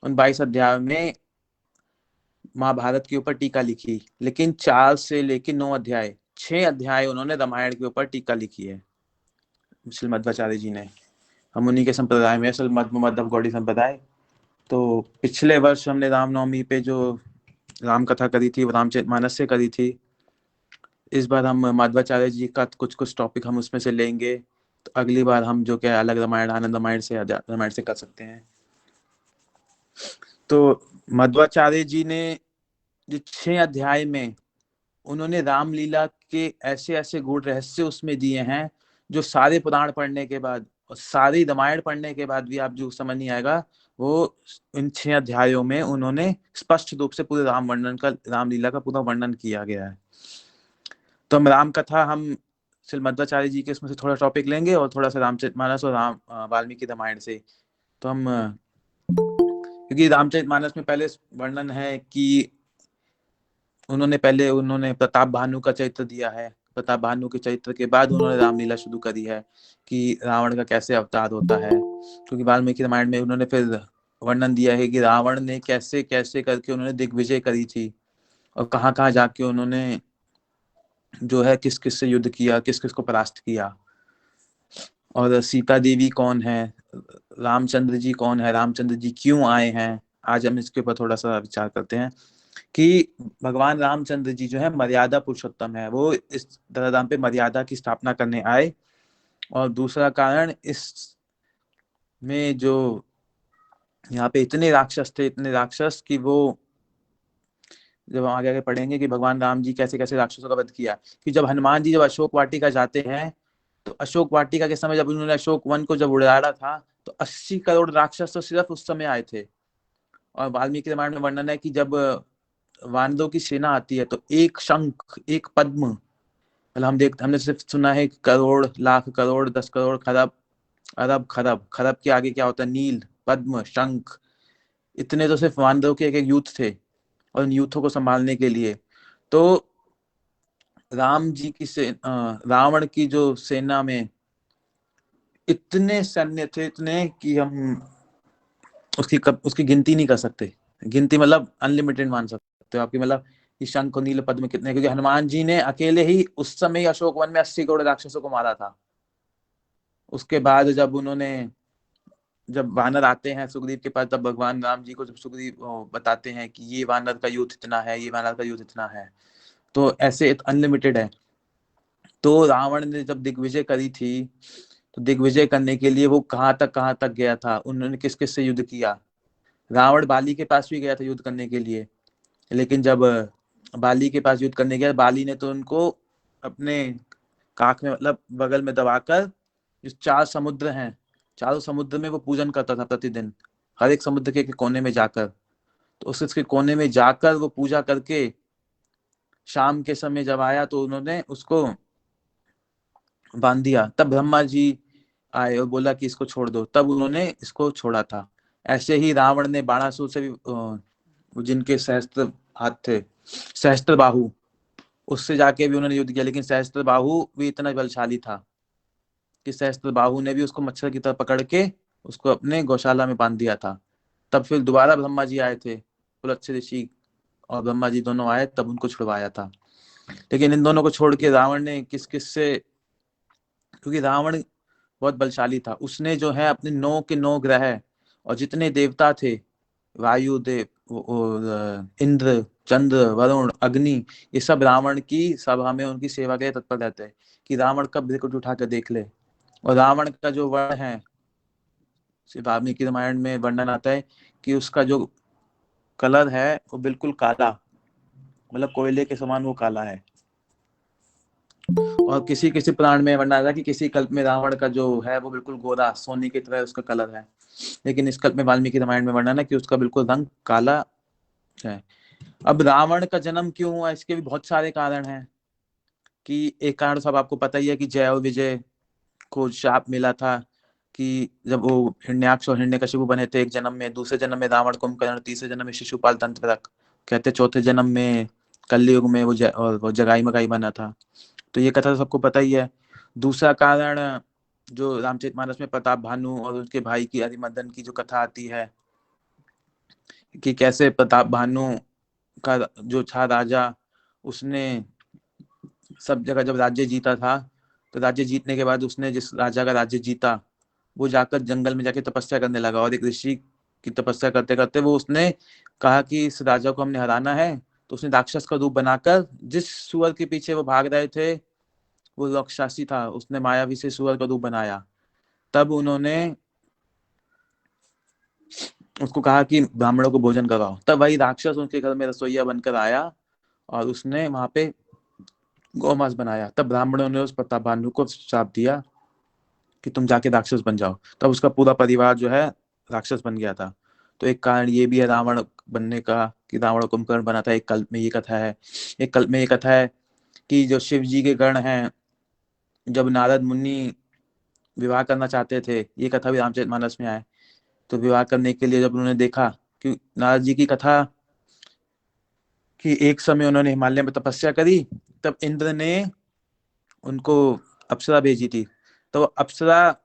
उन 22 अध्यायों में महाभारत के ऊपर टीका लिखी, लेकिन 4 से लेकर 9 अध्याय, 6 अध्याय उन्होंने रामायण के ऊपर टीका लिखी है श्री मध्वाचार्य जी ने। हम उन्हीं के संप्रदाय में, असल मध्व गौड़ी संप्रदाय। तो पिछले वर्ष हमने रामनवमी पे जो राम कथा करी थी वो रामचरितमानस से करी थी। इस बार हम माधवाचार्य जी का कुछ कुछ टॉपिक हम उसमें से लेंगे, तो अगली बार हम जो क्या अलग रामायण, आनंद रामायण से कर सकते हैं। तो मध्वाचार्य जी ने जो 6 अध्याय में उन्होंने रामलीला के ऐसे ऐसे गूढ़ रहस्य उसमें दिए हैं, जो सारे पुराण पढ़ने के बाद और सारी रामायण पढ़ने के बाद भी आप जो समझ नहीं आएगा, वो इन 6 अध्यायों में उन्होंने स्पष्ट रूप से पूरे रामलीला का पूरा वर्णन किया गया है। तो हम राम कथा, हम श्री मध्वाचार्य जी के इसमें से थोड़ा टॉपिक लेंगे और थोड़ा सा रामचरितमानस और वाल्मीकि रामायण से। तो हम, क्योंकि रामचरितमानस में पहले वर्णन है कि उन्होंने प्रताप भानु का चरित्र दिया है। प्रताप भानु के चरित्र के बाद उन्होंने रामलीला शुरू करी है कि रावण का कैसे अवतार होता है। क्योंकि वाल्मीकि रामायण में उन्होंने फिर वर्णन दिया है कि रावण ने कैसे कैसे करके उन्होंने दिग्विजय करी थी, और कहाँ कहाँ जाके उन्होंने जो है किस किस से युद्ध किया, किस किस को परास्त किया, और सीता देवी कौन है, रामचंद्र जी कौन है, रामचंद्र जी क्यों आए हैं। आज हम इसके ऊपर थोड़ा सा विचार करते हैं कि भगवान रामचंद्र जी जो है मर्यादा पुरुषोत्तम है, वो इस धराधाम पे मर्यादा की स्थापना करने आए। और दूसरा कारण, इस में जो यहाँ पे इतने राक्षस थे, इतने राक्षस कि वो, जब आगे आगे पढ़ेंगे कि भगवान राम जी कैसे कैसे राक्षसों का वध किया, कि जब हनुमान जी जब अशोक वाटिका जाते हैं, तो अशोक वाटिका के समय जब उन्होंने अशोक वन को जब उड़ाड़ा था, तो 80 करोड़ राक्षस तो सिर्फ उस समय आए थे। और वाल्मीकि रामायण में वर्णन है कि जब वानरों की सेना आती है, तो एक शंख, एक पद्म, मतलब हमने सिर्फ सुना है करोड़, लाख, करोड़, 10 करोड़, खरब, अरब, खरब, खरब के आगे क्या होता है, नील, पद्म, शंख। इतने तो सिर्फ वानरों के एक एक यूथ थे, और इन यूथों को संभालने के लिए तो राम जी की रावण की जो सेना में इतने सैन्य थे, इतने कि हम उसकी गिनती नहीं कर सकते। गिनती मतलब अनलिमिटेड मान सकते हो आपकी, मतलब कि शंख और नील पद्म में कितने, क्योंकि हनुमान जी ने अकेले ही उस समय अशोक वन में 80 करोड़ राक्षसों को मारा था। उसके बाद जब वानर आते हैं सुग्रीव के पास, तब भगवान राम जी को जब सुग्रीव बताते हैं कि ये वानर का यूथ इतना है, ये वानर का यूथ इतना है, तो ऐसे अनलिमिटेड है। तो रावण ने जब दिग्विजय करी थी, तो दिग्विजय करने के लिए वो कहाँ तक गया था, उन्होंने किस किस से युद्ध किया। रावण बाली के पास भी गया था युद्ध करने के लिए, लेकिन जब बाली के पास युद्ध करने गया, बाली ने तो उनको अपने काख में, मतलब बगल में दबाकर, जो 4 समुद्र हैं, चारों समुद्र में वो पूजन करता था प्रतिदिन, हर एक समुद्र के कोने में जाकर। तो उसके कोने में जाकर वो पूजा करके शाम के समय जब आया, तो उन्होंने उसको बांध दिया। तब ब्रह्मा जी आए और बोला कि इसको छोड़ दो, तब उन्होंने इसको छोड़ा था। ऐसे ही रावण ने बाणासुर से भी, जिनके सहस्त्र हाथ थे, सहस्त्र बाहु, उससे जाके भी उन्होंने युद्ध किया, लेकिन सहस्त्र बाहु भी इतना बलशाली था कि सहस्त्र बाहु ने भी उसको मच्छर की तरह पकड़ के उसको अपने गौशाला में बांध दिया था। तब फिर दोबारा ब्रह्मा जी आए थे, पुलत्स्य ऋषि और ब्रह्मा जी दोनों आए, तब उनको छुड़वाया था। लेकिन इन दोनों को छोड़ के रावण ने किस किस से, क्योंकि रावण बहुत बलशाली था, उसने जो है अपने 9 के 9 ग्रह और जितने देवता थे, वायु देव और इंद्र, चंद्र, वरुण, अग्नि, ये सब रावण की सभा में उनकी सेवा के लिए तत्पर रहते हैं कि रावण कब विकट उठा कर देख ले। और रावण का जो वर्ण है, वाल्मीकि रामायण में वर्णन आता है कि उसका जो कलर है वो बिल्कुल काला, मतलब कोयले के समान वो काला है। और किसी किसी पुराण में वर्णन आता है कि किसी कल्प में रावण का जो है वो बिल्कुल गोरा, सोने की तरह उसका कलर है। लेकिन इस कल्प में वाल्मीकि रामायण में वर्णन है कि उसका बिल्कुल रंग काला है। अब रावण का जन्म क्यों हुआ, इसके भी बहुत सारे कारण हैं। कि एक कारण सब आपको पता ही है कि जय और विजय को शाप मिला था कि जब वो हिरण्याक्ष और हिरण्यकशिपु बने थे एक जन्म में, दूसरे जन्म में रावण कुंभकर्ण, तीसरे जन्म में शिशुपाल तंत्रक, कहते चौथे जन्म में कलयुग में वो जगाई मगाई बना था। तो ये कथा तो सबको पता ही है। दूसरा कारण, जो रामचरितमानस में प्रताप भानु और उसके भाई की अरिमर्दन की जो कथा आती है, कि कैसे प्रताप भानु का जो था राजा, उसने सब जगह जब राज्य जीता था, तो राज्य जीतने के बाद उसने जिस राजा का राज्य जीता, वो जाकर जंगल में जाके तपस्या करने लगा, और एक ऋषि की तपस्या करते करते वो उसने कहा कि इस राजा को हमने हराना है। तो उसने राक्षस का रूप बनाकर, जिस सुअर के पीछे वो भाग रहे थे वो राक्षसी था, उसने मायावी से सुअर का रूप बनाया। तब उन्होंने उसको कहा कि ब्राह्मणों को भोजन कराओ। तब वही राक्षस उनके घर में रसोईया बनकर आया और उसने वहां पे गौमांस बनाया। तब ब्राह्मणों ने उस प्रताप भानु को श्राप दिया कि तुम जाके राक्षस बन जाओ। तब उसका पूरा परिवार जो है राक्षस बन गया था। तो एक कारण ये भी है रावण बनने का, कि रावण कुंभकर्ण बना था। एक कल्प में ये कथा है, एक कल्प में ये कथा है कि जो शिव जी के गण हैं, जब नारद मुनि विवाह करना चाहते थे, ये कथा भी रामचरितमानस में आए, तो विवाह करने के लिए जब उन्होंने देखा कि नारद जी की कथा कि एक समय उन्होंने हिमालय में तपस्या करी, तब इंद्र ने उनको अप्सरा भेजी थी। तो अप्सरा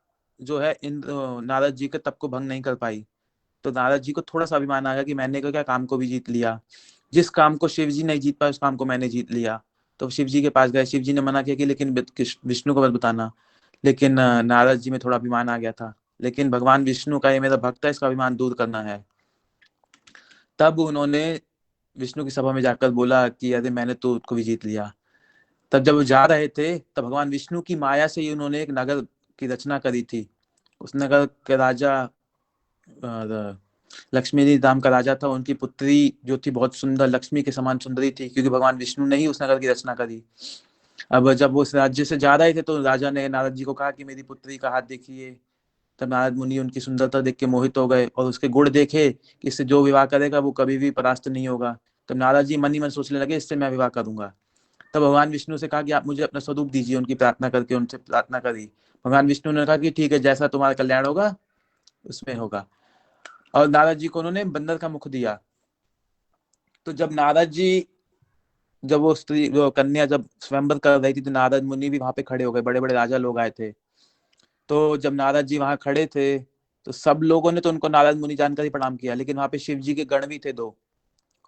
जो है इंद्र नारद जी के तप को भंग नहीं कर पाई। तो नारद जी को थोड़ा सा अभिमान आ गया कि मैंने क्या काम को भी जीत लिया, जिस काम को शिव जी नहीं जीत पाए उस काम को मैंने जीत लिया। तो शिव जी के पास गए, शिव जी ने मना किया कि लेकिन विष्णु को मत बताना। लेकिन नारद जी में थोड़ा अभिमान आ गया था, लेकिन भगवान विष्णु का ये मेरा भक्त है, इसका अभिमान दूर करना है। तब उन्होंने विष्णु की सभा में जाकर बोला कि अरे मैंने तो उसको भी जीत लिया। तब जब वो जा रहे थे, तब भगवान विष्णु की माया से ही उन्होंने एक नगर की रचना करी थी। उस नगर के राजा लक्ष्मी नाम का राजा था। उनकी पुत्री जो थी बहुत सुंदर, लक्ष्मी के समान सुंदरी थी, क्योंकि भगवान विष्णु ने ही उस नगर की रचना करी। अब जब वो उस राज्य से जा रहे थे, तो राजा ने नारद जी को कहा कि मेरी पुत्री का हाथ देखिए। तब नारद मुनि उनकी सुंदरता देख के मोहित हो गए, और उसके गुण देखे कि इससे जो विवाह करेगा वो कभी भी परास्त नहीं होगा। तब नारद जी मन ही मन सोचने लगे, इससे मैं विवाह करूंगा। तब भगवान विष्णु से कहा कि आप मुझे अपना स्वरूप दीजिए। उनकी प्रार्थना करके उनसे प्रार्थना करी। भगवान विष्णु ने कहा कि ठीक है, जैसा तुम्हारा कल्याण होगा उसमें होगा। और नारद जी को उन्होंने बंदर का मुख दिया। तो जब नारद जी, जब वो स्त्री वो कन्या जब स्वयंवर कर रही थी, तो नारद मुनि भी वहां पे खड़े हो गए, बड़े बड़े राजा लोग आए थे। तो जब नारद जी वहां खड़े थे, तो सब लोगों ने तो उनको नारद मुनि जानकर ही प्रणाम किया, लेकिन वहां पे शिव जी के गण भी थे दो।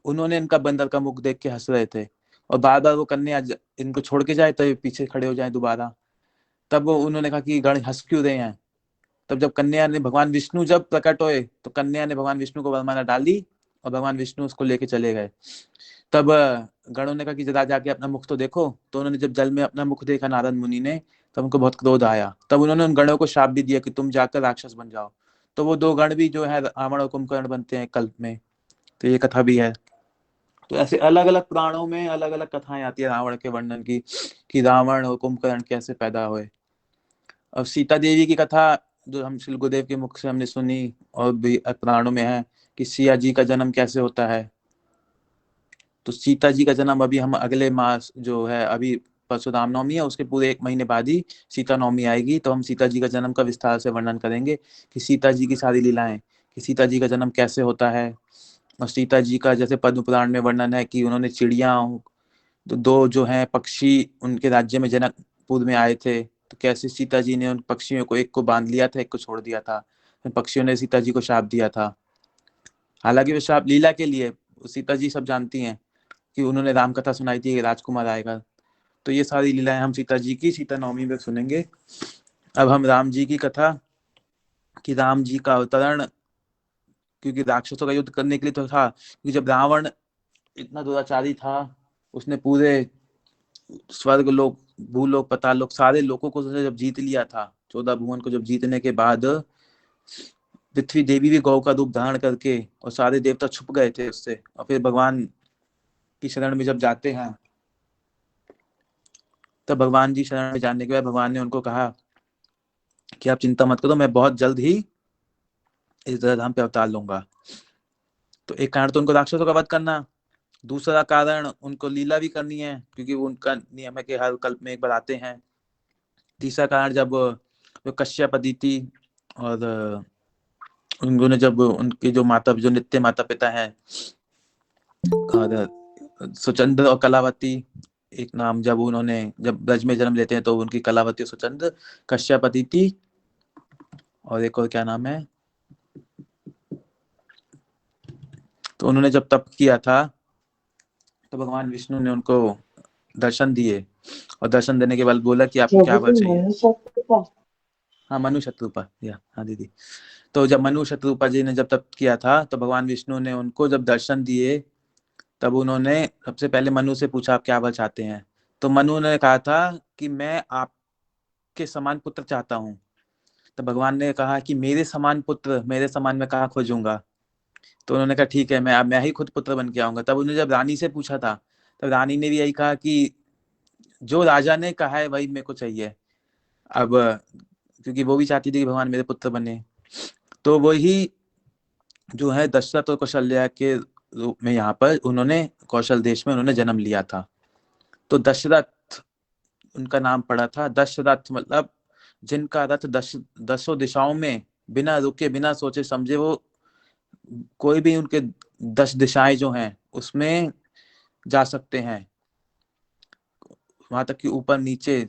उन्होंने इनका बंदर का मुख देख के हंस रहे थे, और बार बार वो कन्या इनको छोड़ के जाए तो ये पीछे खड़े हो जाए दोबारा। तब वो उन्होंने कहा कि गण हंस क्यों रहे हैं। तब जब कन्या ने भगवान विष्णु जब प्रकट हुए, तो कन्या ने भगवान विष्णु को वरमाला डाली, और भगवान विष्णु उसको लेके चले गए। तब गणों ने कहा कि जरा जाके अपना मुख तो देखो। तो उन्होंने जब जल में अपना मुख देखा नारद मुनि ने, तब उनको बहुत क्रोध आया। तब उन्होंने उन गणों को शाप भी दिया कि तुम जाकर राक्षस बन जाओ। तो वो दो गण भी जो है रावण और कुंभकर्ण बनते हैं कल्प में। तो ये कथा भी है। तो ऐसे अलग अलग पुराणों में अलग अलग कथाएं आती है रावण के वर्णन की, कि रावण और कुंभकर्ण कैसे पैदा हुए। अब सीता देवी की कथा जो हम श्री गुरुदेव के मुख से हमने सुनी, और भी पुराणों में है कि सिया जी का जन्म कैसे होता है। तो सीता जी का जन्म अभी हम अगले मास जो है, अभी परशुराम नवमी है, उसके पूरे एक महीने बाद ही सीता नवमी आएगी। तो हम सीता जी का जन्म का विस्तार से वर्णन करेंगे, कि सीता जी की सारी लीलाएं, कि सीता जी का जन्म कैसे होता है। और सीता जी का जैसे पद्म पुराण में वर्णन है कि उन्होंने चिड़िया, तो दो जो है पक्षी उनके राज्य में जनकपुर में आए थे, तो कैसे सीता जी ने उन पक्षियों को, एक को बांध लिया था, एक को छोड़ दिया था। फिर पक्षियों ने सीता जी को शाप दिया था। हालांकि वो शाप लीला के लिए, सीता जी सब जानती हैं कि उन्होंने राम कथा सुनाई थी कि राजकुमार आएगा। तो ये सारी लीलाएं हम सीता जी की सीता नवमी में सुनेंगे। अब हम राम जी की कथा, कि राम जी का अवतरण, क्योंकि राक्षसों का युद्ध करने के लिए तो था, क्योंकि जब रावण इतना दुराचारी था, उसने पूरे स्वर्ग लोक, भूलोक, पाताल लोक, सारे लोगों को उसने जब जीत लिया था, 14 भुवन को जब जीतने के बाद, पृथ्वी देवी भी गौ का रूप धारण करके, और सारे देवता छुप गए थे उससे, और फिर भगवान की शरण में जब जाते हैं, तब भगवान जी शरण में जाने के बाद भगवान ने उनको कहा कि आप चिंता मत करो, मैं बहुत जल्द ही इस धराधाम पे अवतार लूंगा। तो एक कारण तो उनको राक्षसों का वध करना, दूसरा कारण उनको लीला भी करनी है, क्योंकि वो उनका नियम है कि हर कल्प में एक बार आते हैं। तीसरा कारण, जब जो कश्यप अदिति और उन्होंने जब उनके जो माता, जो नित्य माता पिता हैं, और सुचंद्र और कलावती, एक नाम, जब उन्होंने जब ब्रज में जन्म लेते हैं, तो उनकी कलावती और सुचंद्र, कश्यप अदिति, और एक और क्या नाम है, तो उन्होंने जब तप किया था तो भगवान विष्णु ने उनको दर्शन दिए, और दर्शन देने के बाद बोला कि आपको क्या वर चाहिए। हाँ, मनु शत्रुपा, या हाँ दीदी। तो जब मनु शत्रुपा जी ने जब तप किया था तो भगवान विष्णु ने उनको जब दर्शन दिए, तब उन्होंने सबसे पहले मनु से पूछा आप क्या वर चाहते हैं। तो मनु ने कहा था कि मैं आपके समान पुत्र चाहता हूँ। तो भगवान ने कहा कि मेरे समान पुत्र, मेरे समान मैं कहाँ खोजूंगा। तो उन्होंने कहा ठीक है, मैं ही खुद पुत्र बन के आऊंगा। तब उन्होंने जब रानी से पूछा था, तब रानी ने भी यही कहा कि जो राजा ने कहा है वही मेरे को चाहिए। अब क्योंकि वो भी चाहती थी कि भगवान मेरे पुत्र बने, तो वही जो है दशरथ और कौशल्या के रूप में यहाँ पर उन्होंने कौशल देश में उन्होंने जन्म लिया था। तो दशरथ उनका नाम पड़ा था। दशरथ मतलब जिनका रथ दसों दिशाओं में बिना रुके बिना सोचे समझे वो कोई भी उनके 10 दिशाएं जो हैं उसमें जा सकते हैं, वहां तक कि ऊपर नीचे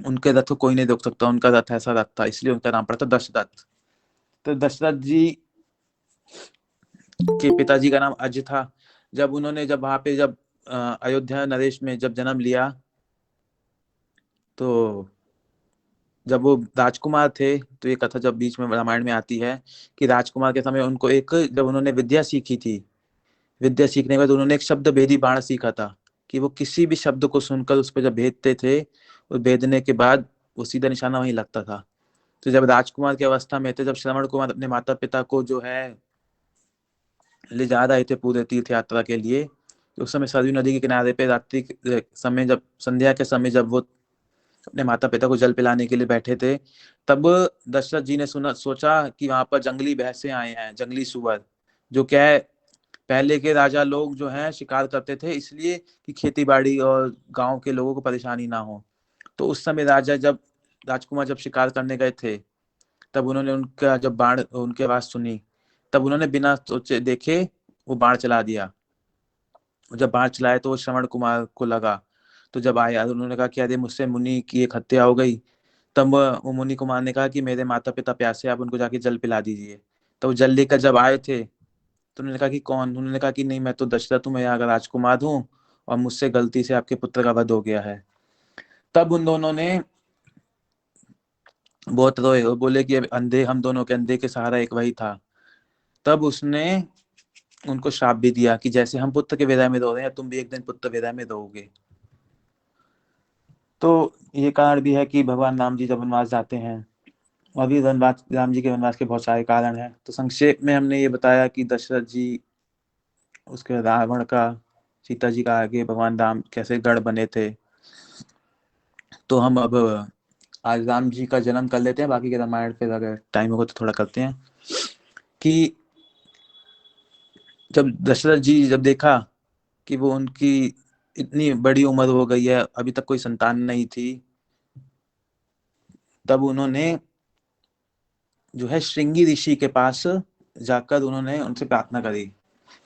उनके रथ को कोई नहीं रोक सकता। उनका रथ ऐसा रथ था, इसलिए उनका नाम पड़ा था दशरथ। तो दशरथ जी के पिताजी का नाम अज था। जब वहां पे जब अयोध्या नरेश में जब जन्म लिया, तो जब वो राजकुमार थे, तो ये कथा जब बीच में रामायण में आती है कि राजकुमार के समय उनको एक, जब उन्होंने विद्या सीखी थी, विद्या सीखने के बाद उन्होंने एक शब्द भेदी बाण सीखा था कि वो किसी भी शब्द को सुनकर उस पर जब भेदते थे, और भेदने के बाद वो सीधा निशाना वहीं लगता था। तो जब राजकुमार की अवस्था में थे, जब श्रवण कुमार अपने माता पिता को जो है ले जा रहे थे पूरे तीर्थ यात्रा के लिए, तो उस समय सरयू नदी के किनारे पे रात्रि के समय, जब संध्या के समय जब वो अपने माता पिता को जल पिलाने के लिए बैठे थे, तब दशरथ जी ने सोचा कि वहां पर जंगली भैंसे आए हैं, जंगली सुअर, जो क्या है पहले के राजा लोग जो हैं शिकार करते थे इसलिए कि खेती बाड़ी और गांव के लोगों को परेशानी ना हो। तो उस समय राजकुमार जब शिकार करने गए थे, तब उन्होंने उनका जब बाण उनकी आवाज सुनी, तब उन्होंने बिना सोचे देखे वो बाण चला दिया। जब बाण चलाए तो वो श्रवण कुमार को लगा। तो जब आया उन्होंने कहा कि अरे मुझसे मुनि की एक हत्या हो गई। तब वो मुनि कुमार ने कहा कि मेरे माता पिता प्यासे, आप उनको जाके जल पिला दीजिए। तो वो जल लेकर जब आए थे, तो उन्होंने कहा कि कौन। उन्होंने कहा कि नहीं, मैं तो दशरथ हूँ, मैं यहाँ का राजकुमार हूँ, और मुझसे गलती से आपके पुत्र का वध हो गया है। तब उन दोनों ने बहुत रोए और बोले कि अंधे, हम दोनों के अंधे के सहारा एक वही था। तब उसने उनको श्राप भी दिया कि जैसे हम पुत्र के विदाई में रो रहे हैं, तुम भी एक दिन पुत्र विदाई में रोओगे। तो ये कारण भी है कि भगवान राम जी जब वनवास जाते हैं, अभी वनवास, राम जी के वनवास के बहुत सारे कारण हैं। तो संक्षेप में हमने ये बताया कि दशरथ जी, उसके रावण का, सीता जी का आगे भगवान राम कैसे गढ़ बने थे। तो हम अब आज राम जी का जन्म कर लेते हैं, बाकी के रामायण फिर अगर टाइम होगा तो थोड़ा करते हैं। कि जब दशरथ जी जब देखा कि वो उनकी इतनी बड़ी उम्र हो गई है, अभी तक कोई संतान नहीं थी, तब उन्होंने जो है श्रृंगी ऋषि के पास जाकर उन्होंने उनसे प्रार्थना करी।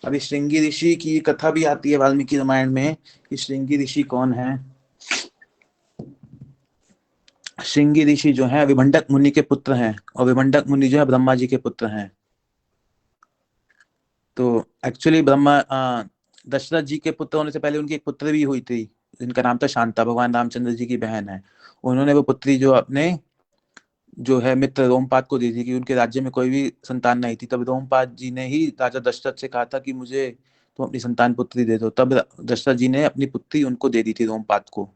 अभी श्रृंगी ऋषि की कथा भी आती है वाल्मीकि रामायण में कि श्रृंगी ऋषि कौन है। श्रृंगी ऋषि जो है विभंडक मुनि के पुत्र हैं, और विभंडक मुनि जो है ब्रह्मा जी के पुत्र हैं। तो एक्चुअली दशरथ जी के पुत्र होने से पहले उनकी एक पुत्री भी हुई थी, जिनका नाम था शांता, भगवान रामचंद्र जी की बहन है। उन्होंने वो पुत्री जो अपने जो है मित्र रोमपाद को दी थी, कि उनके राज्य में कोई भी संतान नहीं थी। तब रोमपाद जी ने ही राजा दशरथ से कहा था कि मुझे तुम अपनी संतान पुत्री दे दो। तब दशरथ जी ने अपनी पुत्री उनको दे दी थी, रोमपाद को।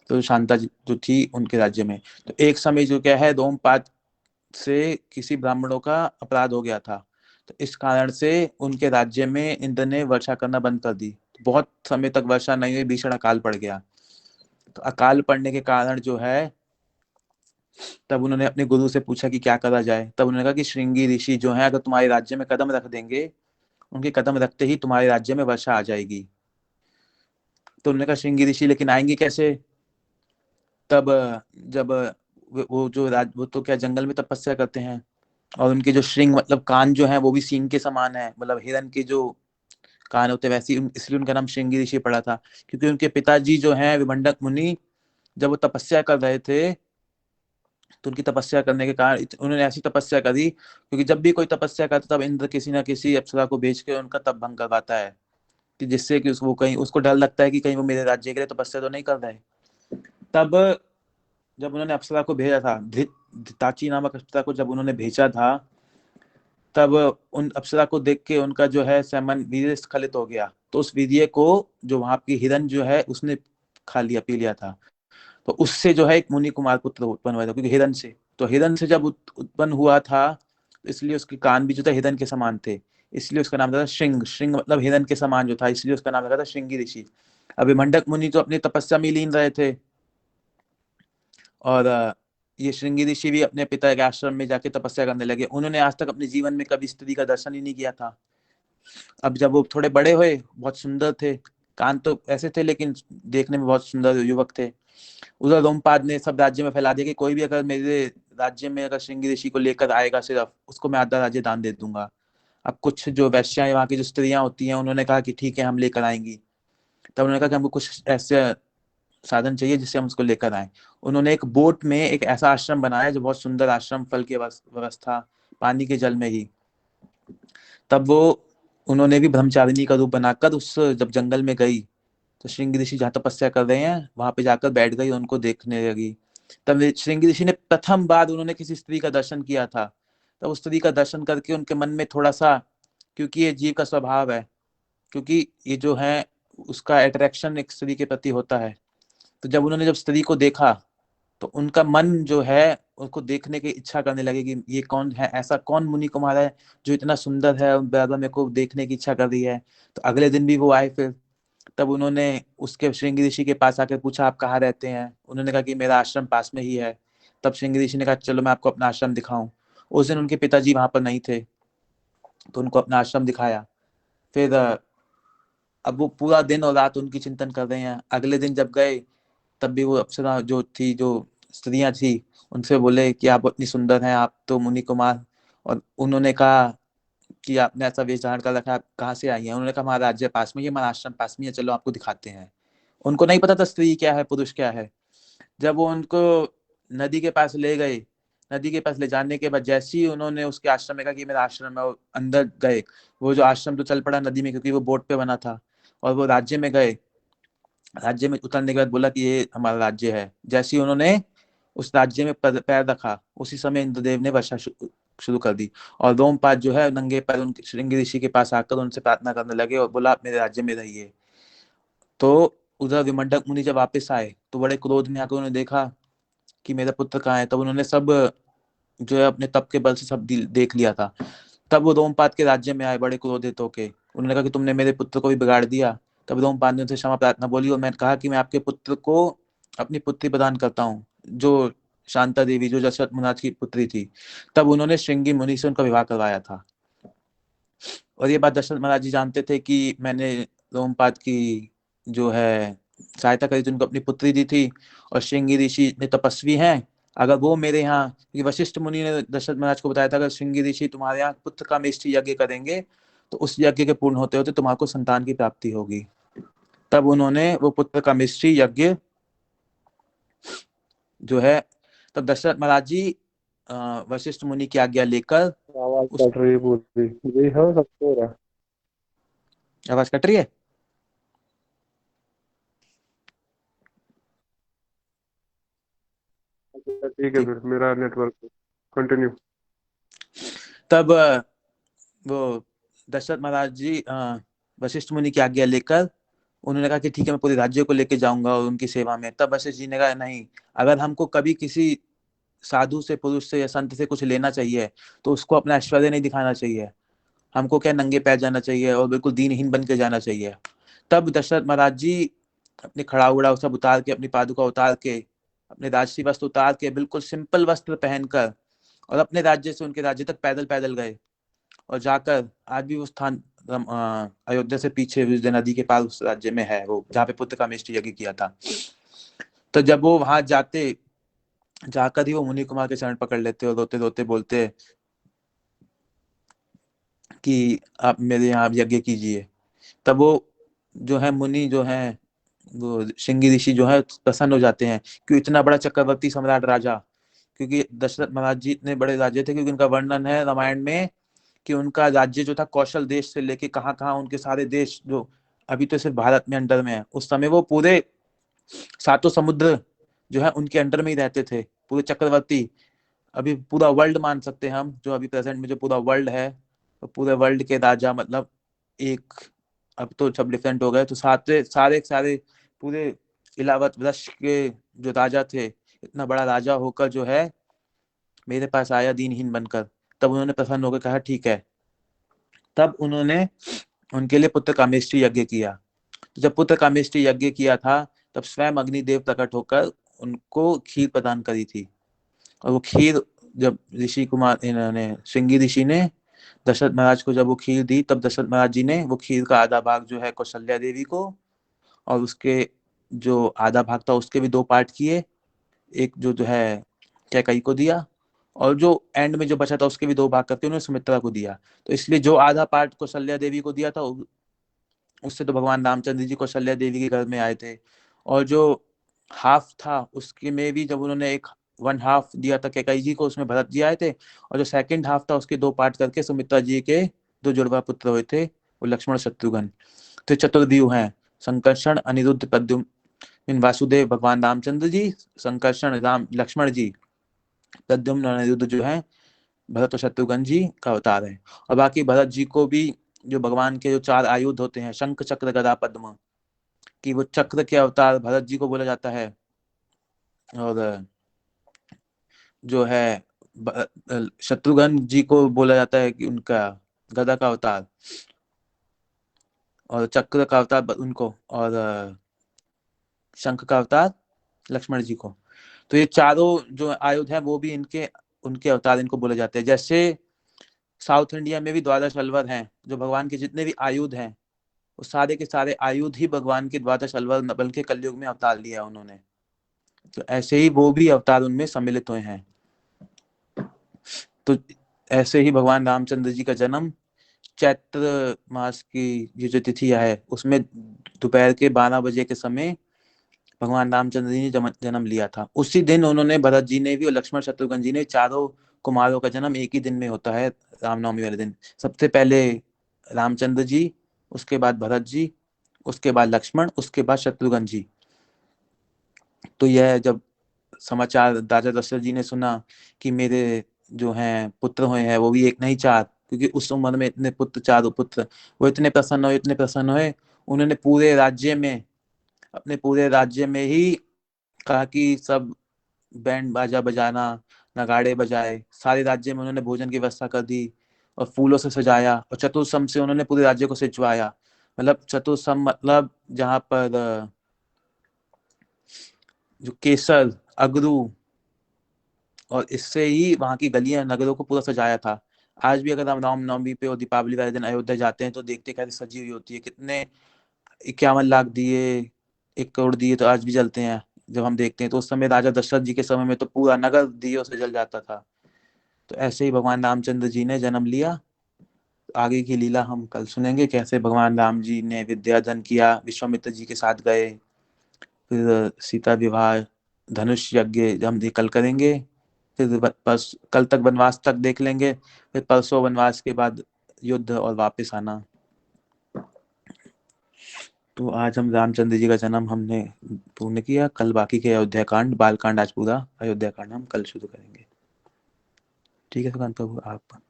तो शांता जी जो थी उनके राज्य में, तो एक समय जो क्या है रोमपाद से किसी ब्राह्मणों का अपराध हो गया था। तो इस कारण से उनके राज्य में इंद्र ने वर्षा करना बंद कर दी। तो बहुत समय तक वर्षा नहीं हुई, भीषण अकाल पड़ गया। तो अकाल पड़ने के कारण जो है, तब उन्होंने अपने गुरु से पूछा कि क्या करा जाए। तब उन्होंने कहा कि श्रृंगी ऋषि जो है अगर तुम्हारे राज्य में कदम रख देंगे, उनके कदम रखते ही तुम्हारे राज्य में वर्षा आ जाएगी। तो उन्होंने कहा श्रृंगी ऋषि लेकिन आएंगे कैसे। तब जब वो तो क्या जंगल में तपस्या करते हैं, और उनके जो श्रृंग मतलब कान जो है वो भी सींग के समान है, मतलब हिरन के जो कान होते हैं वैसे इसलिए उनका नाम श्रृंगी ऋषि पड़ा था। क्योंकि उनके पिताजी जो हैं विभंडक मुनि, जब वो तपस्या कर रहे थे, तो उनकी तपस्या करने के कारण उन्होंने ऐसी तपस्या करी, क्योंकि जब भी कोई तपस्या करता तब इंद्र किसी ना किसी अप्सरा को भेज के उनका तप भंग करवाता है, कि जिससे कि वो कहीं उसको डर लगता है कि कहीं वो मेरे राज्य के लिए तपस्या तो नहीं कर रहे। तब जब उन्होंने अप्सरा को भेजा था, धिताची नामक अप्सरा को जब उन्होंने भेजा था, तब उन अप्सरा को देख के उनका जो है सेमन वीर्य स्खलित हो गया। तो उस वीर्य को जो वहां की हिरण जो है उसने खा लिया, पी लिया था। तो उससे जो है एक मुनि कुमार पुत्र उत्पन्न हुआ था, क्योंकि हिरण से, तो हिरण से जब उत्पन्न हुआ था, तो इसलिए उसके कान भी जो था हिरण के समान थे, इसलिए उसका नाम था श्रृंग। श्रृंग मतलब हिरण के समान जो था, इसलिए उसका नाम रखा था श्रृंगी ऋषि। अभी मंडक मुनि तो अपनी तपस्या में लीन रहे थे, और ये श्रृंगी ऋषि भी अपने पिता के आश्रम में जाके तपस्या करने लगे। उन्होंने आज तक अपने जीवन में कभी स्त्री का दर्शन ही नहीं किया था। अब जब वो थोड़े बड़े हुए, बहुत सुंदर थे, कान तो ऐसे थे लेकिन देखने में बहुत सुंदर युवक थे। उधर रोमपाद ने सब राज्य में फैला दिया कि कोई भी अगर मेरे राज्य में अगर श्रृंगी ऋषि को लेकर आएगा सिर्फ, उसको मैं आधा राज्य दान दे दूंगा। अब कुछ जो वैश्याएं वहां की जो स्त्रियां होती हैं, उन्होंने कहा कि ठीक है हम लेकर आएंगी। तब उन्होंने कहा कि हमको कुछ ऐसे साधन चाहिए जिससे हम उसको लेकर आए। उन्होंने एक बोट में एक ऐसा आश्रम बनाया जो बहुत सुंदर आश्रम, फल की व्यवस्था, पानी के जल में ही। तब वो उन्होंने भी ब्रह्मचारिणी का रूप बनाकर उस जब जंगल में गई, तो श्रृंगी ऋषि जहाँ तपस्या कर रहे हैं वहां पे जाकर बैठ गई, उनको देखने लगी। तब श्रृंगी ऋषि ने प्रथम बार उन्होंने किसी स्त्री का दर्शन किया था। तब उस स्त्री का दर्शन करके उनके मन में थोड़ा सा, क्योंकि ये जीव का स्वभाव है, क्योंकि ये जो है उसका अट्रैक्शन एक स्त्री के प्रति होता है। तो जब उन्होंने जब स्त्री को देखा, तो उनका मन जो है उसको देखने की इच्छा करने लगे कि ये कौन है, ऐसा कौन मुनि कुमार है जो इतना सुंदर है, बराबर मेरे को देखने की इच्छा कर रही है। तो अगले दिन भी वो आए फिर। तब उन्होंने उसके श्रृंगी ऋषि के पास आकर पूछा आप कहाँ रहते हैं। उन्होंने कहा कि मेरा आश्रम पास में ही है। तब श्रृंगी ऋषि ने कहा चलो मैं आपको अपना आश्रम दिखाऊं। उस दिन उनके पिताजी वहां पर नहीं थे, तो उनको अपना आश्रम दिखाया। फिर अब वो पूरा दिन और रात उनकी चिंतन कर रहे हैं। अगले दिन जब गए, तब भी वो अप्सरा जो थी, जो स्त्रियां थी, उनसे बोले कि आप इतनी सुंदर हैं, आप तो मुनि कुमार। और उन्होंने कहा कि आपने ऐसा वेश धारण कर रखा है, आप कहाँ से आई हैं। उन्होंने कहा हमारा राज्य पास में ही, हमारा आश्रम पास में है, चलो आपको दिखाते हैं। उनको नहीं पता था स्त्री क्या है, पुरुष क्या है। जब वो उनको नदी के पास ले गए, नदी के पास ले जाने के बाद जैसे ही उन्होंने उसके आश्रम में कहा कि मेरा आश्रम है, वो अंदर गए। वो जो आश्रम तो चल पड़ा नदी में, क्योंकि वो बोट पे बना था। और वो राज्य में गए, राज्य में उतरने के बाद बोला कि ये हमारा राज्य है। जैसे ही उन्होंने उस राज्य में पैर रखा, उसी समय इंद्रदेव ने वर्षा शुरू कर दी। और रोमपाद जो है नंगे पैर उनके श्रृंगी ऋषि के पास आकर उनसे प्रार्थना करने लगे और बोला आप मेरे राज्य में रहिए। तो उधर विमंडक मुनि जब वापस आए, तो बड़े क्रोध में आकर उन्होंने देखा कि मेरा पुत्र कहाँ है। तब उन्होंने सब जो है अपने तप के बल से सब देख लिया था। तब वो रोमपाद के राज्य में आए बड़े क्रोधित होके। उन्होंने कहा कि तुमने मेरे पुत्र को भी बिगाड़ दिया। तब रोमपाद ने उनसे क्षमा प्रार्थना बोली, और मैंने कहा कि मैं आपके पुत्र को अपनी पुत्री प्रदान करता हूँ, जो शांता देवी, जो दशरथ महाराज की पुत्री थी। तब उन्होंने श्रृंगी मुनि से उनका विवाह करवाया था। और ये बात दशरथ महाराज जी जानते थे कि मैंने रोमपाद की जो है सहायता करी थी, उनको अपनी पुत्री दी थी। और श्रृंगी ऋषि इतने तपस्वी हैं, अगर वो मेरे यहाँ, वशिष्ठ मुनि ने दशरथ महाराज को बताया था अगर श्रृंगी ऋषि तुम्हारे यहाँ पुत्र का मेष्टि यज्ञ करेंगे, तो उस यज्ञ के पूर्ण होते होते तुम्हारे संतान की प्राप्ति होगी। तब उन्होंने वो पुत्र का मेष्टि यज्ञ जो है, तब दशरथ महाराज जी वशिष्ठ मुनि की आज्ञा लेकर आवाज उस, कट रही है पूरी जी। हाँ, सबको हो रहा है। आवाज कट रही है। अच्छा, ठीक है, ठीक। फिर मेरा नेटवर्क कंटिन्यू। तब वो दशरथ महाराज जी वशिष्ठ मुनि की आज्ञा लेकर उन्होंने कहा कि ठीक है मैं पूरे राज्य को लेके जाऊंगा और उनकी सेवा में। तब वशिष्ठ जी ने कहा नहीं, अगर हमको कभी किसी साधु से, पुरुष से या संत से कुछ लेना चाहिए, तो उसको अपना ऐश्वर्य नहीं दिखाना चाहिए। हमको क्या नंगे पैर जाना चाहिए और बिल्कुल दीनहीन बन के जाना चाहिए। तब दशरथ महाराज जी अपने खड़ा उड़ा सब उतार के, अपनी पादुका उतार के, अपने राजसी वस्त्र उतार के, बिल्कुल सिंपल वस्त्र पहनकर, और अपने राज्य से उनके राज्य तक पैदल पैदल गए। और जाकर आज भी वो स्थान अयोध्या से पीछे विजय नदी के पास उस राज्य में है, वो जहाँ पे पुत्र का मेष्टि यज्ञ किया था। तो जब वो वहां जाते, जाकर ही वो मुनि कुमार के चरण पकड़ लेते और रोते रोते बोलते कि आप मेरे यहाँ यज्ञ कीजिए। तब वो जो है मुनि जो है, वो श्रृंगी ऋषि जो है प्रसन्न हो जाते हैं कि इतना बड़ा चक्रवर्ती सम्राट राजा क्योंकि दशरथ महाराज जी इतने बड़े राज्य थे, क्योंकि उनका वर्णन है रामायण में कि उनका राज्य जो था कौशल देश से लेके कहाँ कहाँ उनके सारे देश जो अभी तो सिर्फ भारत में अंडर में है, उस समय वो पूरे सातों समुद्र जो है उनके अंडर में ही रहते थे, पूरे चक्रवर्ती। अभी पूरा वर्ल्ड मान सकते हैं हम, जो अभी प्रेजेंट में जो पूरा वर्ल्ड है, तो पूरे वर्ल्ड के राजा मतलब एक, अब तो सब डिफरेंट हो गए, तो सारे सारे सारे पूरे इलावत वृक्ष के जो राजा थे, इतना बड़ा राजा होकर जो है मेरे पास आया दीनहीन बनकर, तब उन्होंने प्रसन्न होकर कहा ठीक है। तब उन्होंने उनके लिए पुत्र कामेष्टि यज्ञ किया। तो जब पुत्र कामेष्टि यज्ञ किया था, तब स्वयं अग्निदेव प्रकट होकर उनको खीर प्रदान करी थी। और वो खीर जब ऋषि कुमार इन्होंने श्रृंगी ऋषि ने दशरथ महाराज को जब वो खीर दी, तब दशरथ महाराज जी ने वो खीर का आधा भाग जो है कौशल्या देवी को, और उसके जो आधा भाग था उसके भी दो पार्ट किए, एक जो है कैकई को दिया, और जो एंड में जो बचा था उसके भी दो भाग करके उन्होंने सुमित्रा को दिया। तो इसलिए जो आधा पार्ट कौशल्या देवी को दिया था, उससे तो भगवान रामचंद्र जी कौशल्या देवी के घर में आए थे। और जो हाफ था उसके में भी जब उन्होंने एक वन हाफ दिया था कैकई जी को, उसमें भरत जी आए थे। और जो सेकंड हाफ था उसके दो पार्ट करके सुमित्रा जी के दो जुड़वा पुत्र हुए थे, वो लक्ष्मण शत्रुघ्न। तो चतुर्व्यूह हैं, संकर्षण अनिरुद्ध प्रद्युम्न वासुदेव भगवान रामचंद्र जी, संकर्षण राम लक्ष्मण जी, प्रद्युम्न और अनिरुद्ध जो है भरत और शत्रुघ्न जी का अवतार है। और बाकी भरत जी को भी जो भगवान के जो चार आयुध होते हैं, शंख चक्र गदा पद्म, कि वो चक्र के अवतार भरत जी को बोला जाता है। और जो है शत्रुघ्न जी को बोला जाता है कि उनका गदा का अवतार, और चक्र का अवतार उनको, और शंख का अवतार लक्ष्मण जी को। तो ये चारों जो आयुध है वो भी इनके उनके अवतार इनको बोले जाते हैं। जैसे साउथ इंडिया में भी द्वादश अलवर हैं, जो भगवान के जितने भी आयुध हैं वो सारे के सारे आयुध ही भगवान के द्वादश अलवर बल्कि कलयुग में अवतार लिया उन्होंने। तो ऐसे ही वो भी अवतार उनमें सम्मिलित हुए हैं। तो ऐसे ही भगवान रामचंद्र जी का जन्म चैत्र मास की ये जो तिथि है उसमें दोपहर के 12 बजे के समय भगवान रामचंद्र जी ने जन्म लिया था। उसी दिन उन्होंने भरत जी ने भी और लक्ष्मण शत्रुघ्न जी ने, चारों कुमारों का जन्म एक ही दिन में होता है, रामनवमी वाले दिन। सबसे पहले रामचंद्र जी, उसके बाद भरत जी, उसके बाद लक्ष्मण, उसके बाद शत्रुघ्न जी। तो यह जब समाचार राजा दशरथ जी ने सुना कि मेरे जो हैं पुत्र हुए हैं, वो भी एक नहीं चार, क्योंकि उस उम्र में इतने पुत्र, चारों पुत्र, वो इतने प्रसन्न हुए, इतने प्रसन्न हुए, उन्होंने पूरे राज्य में, अपने पूरे राज्य में ही कहा कि सब बैंड बाजा बजाना, नगाड़े बजाए। सारे राज्य में उन्होंने भोजन की व्यवस्था कर दी और फूलों से सजाया, और चतुर्सम से उन्होंने पूरे राज्य को सिंचवाया। मतलब चतुर्सम मतलब जहाँ पर जो केसर, अगरू, और इससे ही वहां की गलियां नगरों को पूरा सजाया था। आज भी अगर हम रामनवमी पे और दीपावली वाले दिन अयोध्या जाते हैं तो देखते कैसे सजी हुई होती है, कितने 51 लाख दिए, 1 करोड़ दिए तो आज भी जलते हैं। जब हम देखते हैं तो उस समय राजा दशरथ जी के समय में तो पूरा नगर दियों से जल जाता था। तो ऐसे ही भगवान रामचंद्र जी ने जन्म लिया। आगे की लीला हम कल सुनेंगे, कैसे भगवान राम जी ने विद्याधन किया, विश्वामित्र जी के साथ गए, फिर सीता विवाह, धनुष यज्ञ हम ये कल करेंगे। फिर कल तक वनवास तक देख लेंगे, फिर परसों वनवास के बाद युद्ध और वापस आना। तो आज हम रामचंद्र जी का जन्म हमने पूर्ण किया। कल बाकी के अयोध्या कांड, बाल कांड आज पूरा, अयोध्या कांड हम कल शुरू करेंगे। ठीक है सुकांत प्रभु, आप।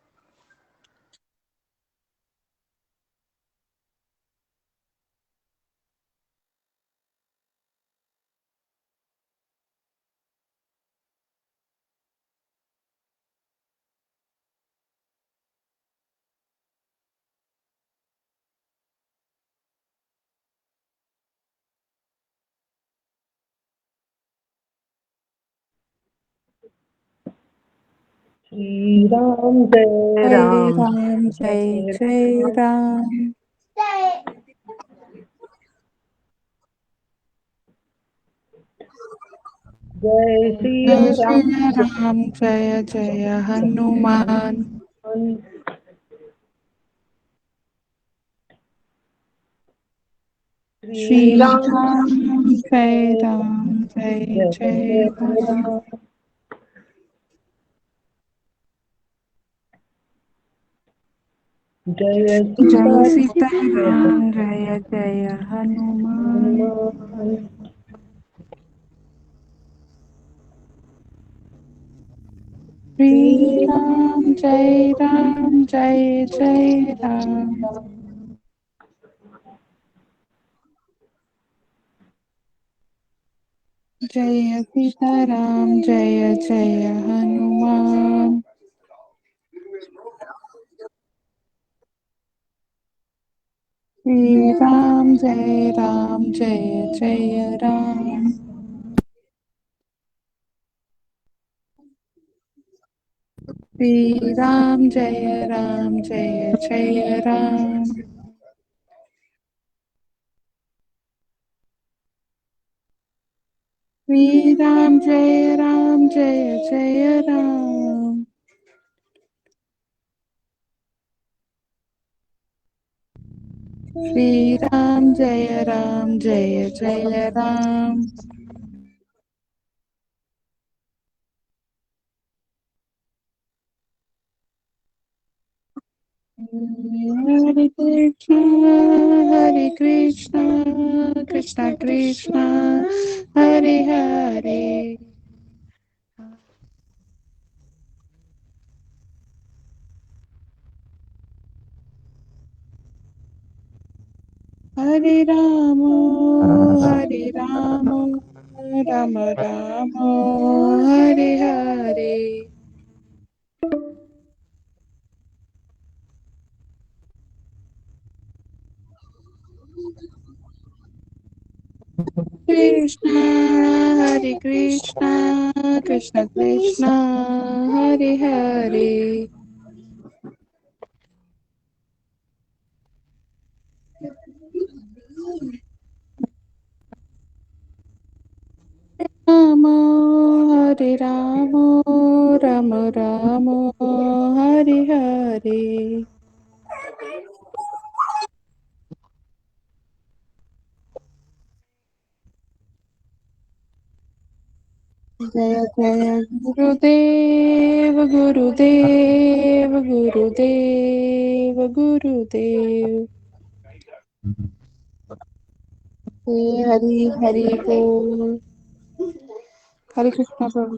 श्री राम जय जय राम राम जय जय राम। जय सिया जय राम श्री राम जय जय हनुमान। श्री श्री राम राम जय राम जय जय जय जय राम। राम जय जय सीता जय सीताराम जय जय हनुमान। हनुमान। श्री राम जय जय राम। जय सीताराम जय जय हनुमान। श्री राम जय जय राम। श्री राम जय जय राम। श्री राम जय जय राम। श्री राम जय जय राम। हरे कृष्णा कृष्णा कृष्णा हरे हरे। हरे राम राम राम हरे हरे। कृष्णा हरे कृष्णा कृष्णा कृष्णा हरे हरे। राम हरे राम राम हरे हरे। जय जय गुरुदेव गुरुदेव गुरुदेव गुरुदेव। हरि हरि बोल। हरे कृष्णा प्रभु।